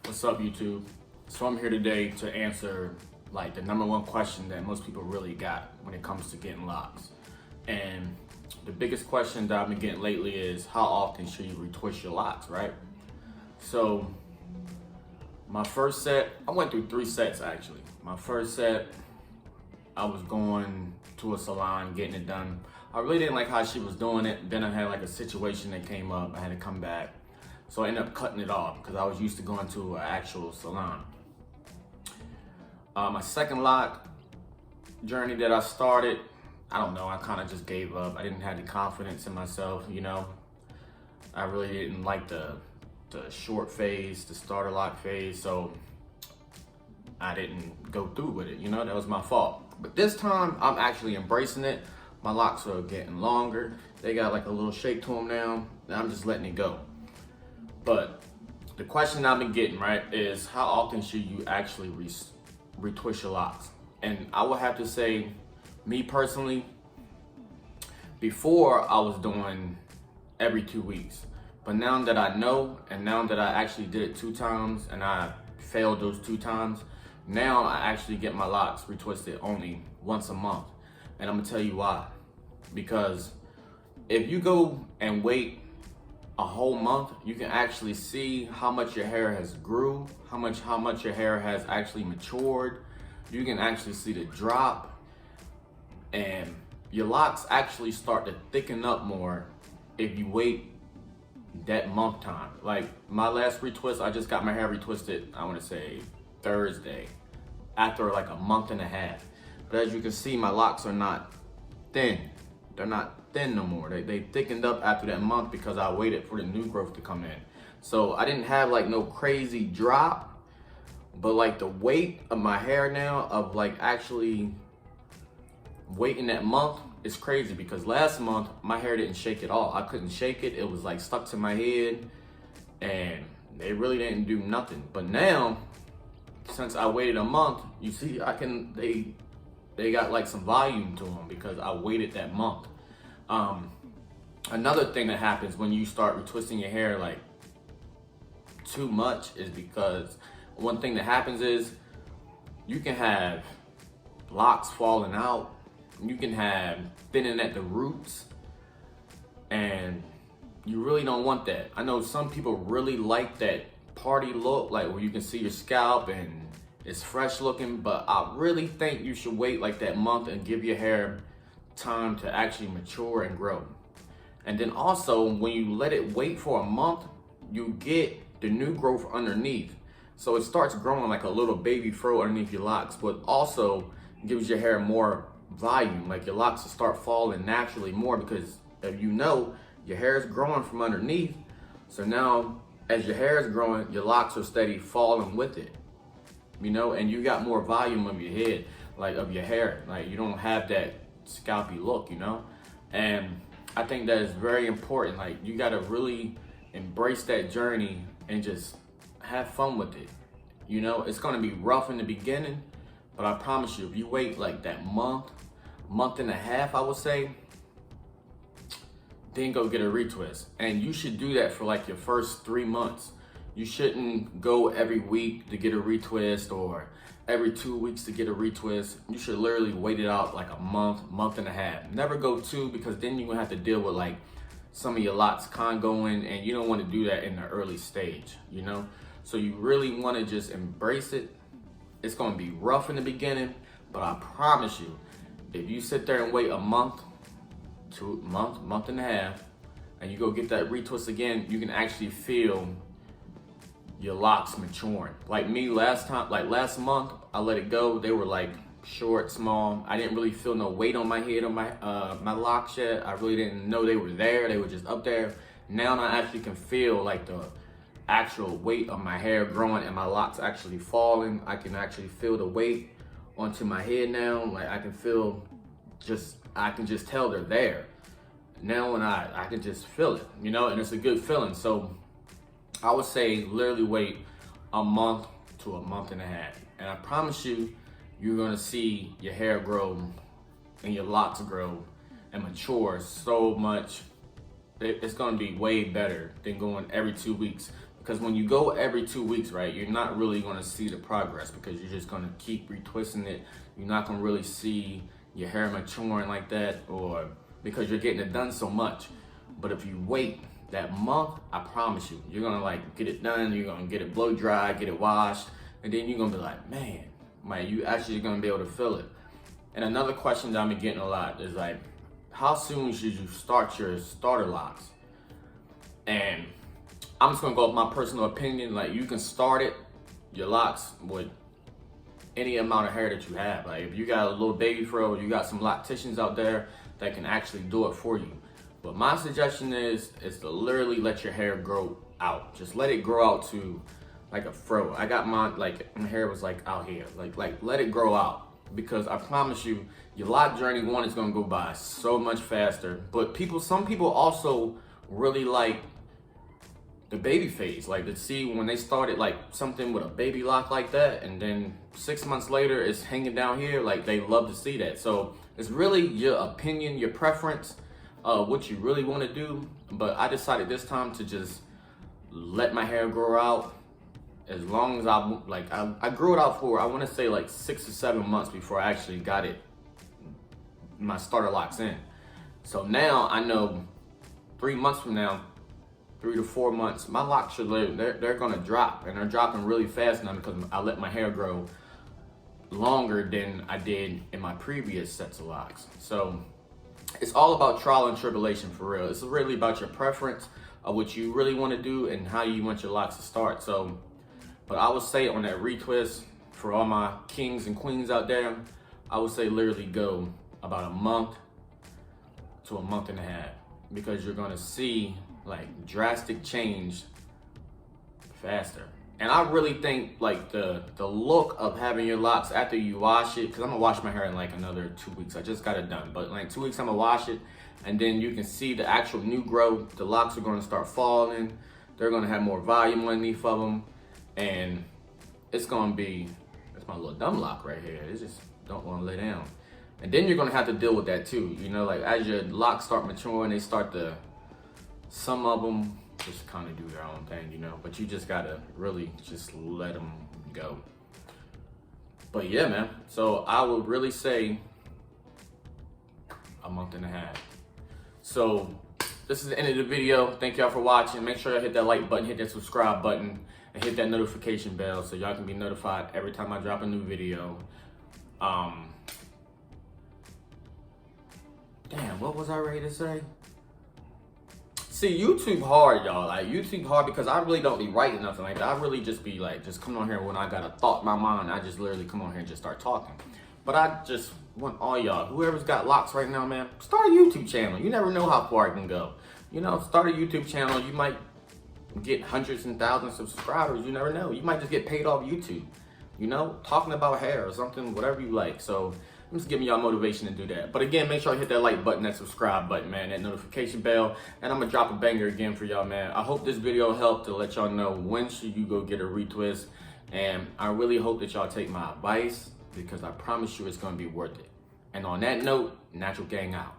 What's up, YouTube? So I'm here today to answer like the number one question that most people really got when it comes to getting locks. And the biggest question that I've been getting lately is how often should you retwist your locks, right? So my first set, I went through 3 sets actually. My first set, I was going to a salon, getting it done. I really didn't like how she was doing it. Then I had like a situation that came up. I had to come back. So I ended up cutting it off because I was used to going to an actual salon. My second lock journey that I started, I don't know, I kind of just gave up. I didn't have the confidence in myself, you know. I really didn't like the short phase, the starter lock phase, so I didn't go through with it, you know, that was my fault. But this time, I'm actually embracing it. My locks are getting longer. They got like a little shake to them now, and I'm just letting it go. But the question I've been getting, right, is how often should you actually retwist your locks? And I would have to say, me personally, before I was doing every 2 weeks. But now that I know, and now that I actually did it 2 times and I failed those 2 times, now I actually get my locks retwisted only once a month. And I'm gonna tell you why. Because if you go and wait a whole month, you can actually see how much your hair has grew, how much your hair has actually matured. You can actually see the drop, and your locks actually start to thicken up more if you wait that month time. Like my last retwist, I just got my hair retwisted, I want to say Thursday, after like a month and a half. But as you can see, my locks are not thin. They're not thin no more. They thickened up after that month because I waited for the new growth to come in. So I didn't have like no crazy drop, but like the weight of my hair now of like actually waiting that month is crazy, because last month my hair didn't shake at all. I couldn't shake it. It was like stuck to my head and they really didn't do nothing. But now, since I waited a month, you see they got like some volume to them because I waited that month. Another thing that happens when you start retwisting your hair like too much is because one thing that happens is you can have locks falling out, you can have thinning at the roots, and you really don't want that. I know some people really like that party look, like where you can see your scalp and it's fresh looking, but I really think you should wait like that month and give your hair time to actually mature and grow. And then also, when you let it wait for a month, you get the new growth underneath. So it starts growing like a little baby fro underneath your locks, but also gives your hair more volume. Like your locks will start falling naturally more because if you know, your hair is growing from underneath. So now as your hair is growing, your locks are steady falling with it. You know, and you got more volume of your head, like of your hair. Like you don't have that scalpy look, you know? And I think that is very important. Like you gotta really embrace that journey and just have fun with it. You know, it's gonna be rough in the beginning, but I promise you, if you wait like that month and a half, I would say, then go get a retwist. And you should do that for like your first 3 months. You shouldn't go every week to get a retwist or every 2 weeks to get a retwist. You should literally wait it out like a month and a half. Never go 2, because then you're gonna have to deal with like some of your locks congoing, and you don't want to do that in the early stage, you know? So you really want to just embrace it. It's gonna be rough in the beginning, but I promise you, if you sit there and wait a month and a half, and you go get that retwist again, you can actually feel your locks maturing. Like me last month, I let it go. They were like short, small. I didn't really feel no weight on my head, on my locks yet. I really didn't know they were there. They were just up there. Now I actually can feel like the actual weight of my hair growing and my locks actually falling. I can actually feel the weight onto my head now. Like I can just tell they're there. Now when I can just feel it, you know, and it's a good feeling. So I would say literally wait a month to a month and a half. And I promise you, you're gonna see your hair grow and your locks grow and mature so much. It's gonna be way better than going every 2 weeks. Because when you go every 2 weeks, right, you're not really going to see the progress because you're just going to keep retwisting it. You're not going to really see your hair maturing like that, or because you're getting it done so much. But if you wait that month, I promise you, you're going to like get it done. You're going to get it blow dry, get it washed. And then you're going to be like, man, you actually going to be able to feel it. And another question that I've been getting a lot is like, how soon should you start your starter locks? And I'm just gonna go with my personal opinion. Like, you can start it, your locks, with any amount of hair that you have. Like, if you got a little baby fro, you got some locticians out there that can actually do it for you. But my suggestion is to literally let your hair grow out. Just let it grow out to like a fro. I got mine, like, my hair was like out here. Like let it grow out. Because I promise you, your lock journey one is gonna go by so much faster. But some people also really like the baby phase, like to see when they started like something with a baby lock like that, and then 6 months later it's hanging down here. Like, they love to see that. So it's really your opinion, your preference, what you really want to do. But I decided this time to just let my hair grow out. As long as I grew it out for, I want to say like 6 or 7 months before I actually got my starter locks in. So now I know 3 months from now, 3 to 4 months, my locks they're gonna drop, and they're dropping really fast now because I let my hair grow longer than I did in my previous sets of locks. So it's all about trial and tribulation, for real. It's really about your preference of what you really want to do and how you want your locks to start. So, but I would say on that retwist, for all my kings and queens out there, I would say literally go about a month to a month and a half, because you're gonna see like drastic change faster. And I really think like the look of having your locks after you wash it, because I'm gonna wash my hair in like another 2 weeks. I just got it done, but like 2 weeks I'm gonna wash it, and then you can see the actual new growth. The locks are gonna start falling. They're gonna have more volume underneath of them. And it's gonna be, that's my little dumb lock right here. It just don't wanna lay down. And then you're gonna have to deal with that too. You know, like as your locks start maturing, they start to, some of them just kind of do their own thing, you know, but you just gotta really just let them go. But yeah, man, so I would really say a month and a half. So this is the end of the video. Thank y'all for watching. Make sure y'all hit that like button, hit that subscribe button, and hit that notification bell so y'all can be notified every time I drop a new video. Damn, what was I ready to say? See, YouTube hard, y'all. Like, YouTube hard because I really don't be writing nothing like that. I really just be like, just come on here when I got a thought in my mind. I just literally come on here and just start talking. But I just want all y'all, whoever's got locks right now, man, start a YouTube channel. You never know how far it can go. You know, start a YouTube channel. You might get hundreds and thousands of subscribers. You never know. You might just get paid off YouTube. You know, talking about hair or something, whatever you like. So I'm just giving y'all motivation to do that. But again, make sure you hit that like button, that subscribe button, man, that notification bell. And I'm gonna drop a banger again for y'all, man. I hope this video helped to let y'all know when should you go get a retwist. And I really hope that y'all take my advice, because I promise you it's gonna be worth it. And on that note, Natural Gang out.